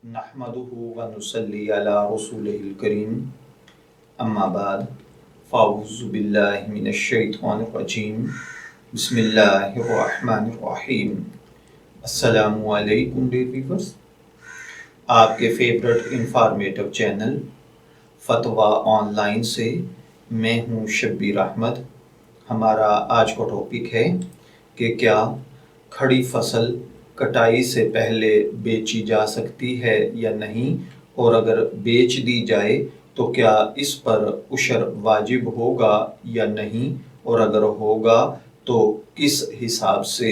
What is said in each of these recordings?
नहमदुहु व नुसल्ली अला रसूलिहिल करीम अम्मा बाद फ़अऊज़ु बिल्लाहि मिनश शैतानिर रजीम बिस्मिल्लाहिर रहमानिर रहीम। अस्सलामु अलैकुम डियर व्यूअर्स, आपके फेवरेट इंफॉर्मेटिव चैनल फतवा ऑनलाइन से मैं हूँ शब्बीर अहमद। हमारा आज का टॉपिक है कि क्या खड़ी फसल कटाई से पहले बेची जा सकती है या नहीं, और अगर बेच दी जाए तो क्या इस पर उशर वाजिब होगा या नहीं, और अगर होगा तो किस हिसाब से।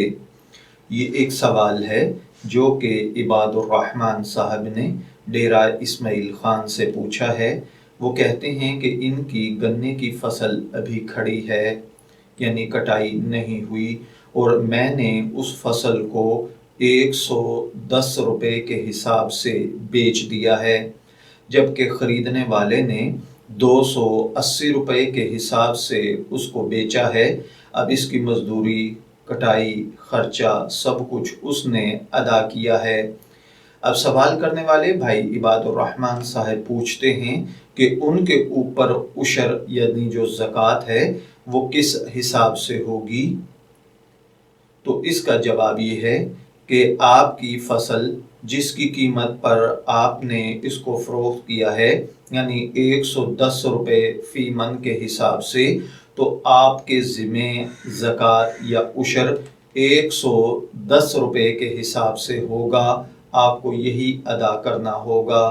ये एक सवाल है जो कि इबादुर रहमान साहब ने डेरा इस्माइल खान से पूछा है। वो कहते हैं कि इनकी गन्ने की फसल अभी खड़ी है, यानी कटाई नहीं हुई, और मैंने उस फसल को 110 रुपये के हिसाब से बेच दिया है, जबकि ख़रीदने वाले ने 280 रुपये के हिसाब से उसको बेचा है। अब इसकी मजदूरी, कटाई, खर्चा सब कुछ उसने अदा किया है। अब सवाल करने वाले भाई इबादुर रहमान साहब पूछते हैं कि उनके ऊपर उशर यानी जो ज़कात है वो किस हिसाब से होगी। तो इसका जवाब ये है कि आपकी फसल जिसकी कीमत पर आपने इसको फ़रोख्त किया है, यानी 110 रुपये फ़ी मन के हिसाब से, तो आपके ज़िम्मे ज़कात या उशर 110 रुपये के हिसाब से होगा। आपको यही अदा करना होगा।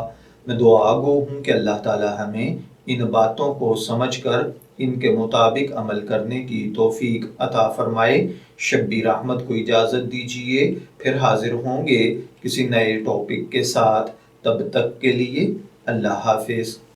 मैं दुआ गो हूँ कि अल्लाह ताला हमें इन बातों को समझकर इनके मुताबिक अमल करने की तौफीक अता फरमाए। शब्बीर अहमद को इजाज़त दीजिए, फिर हाजिर होंगे किसी नए टॉपिक के साथ। तब तक के लिए अल्लाह हाफिज़।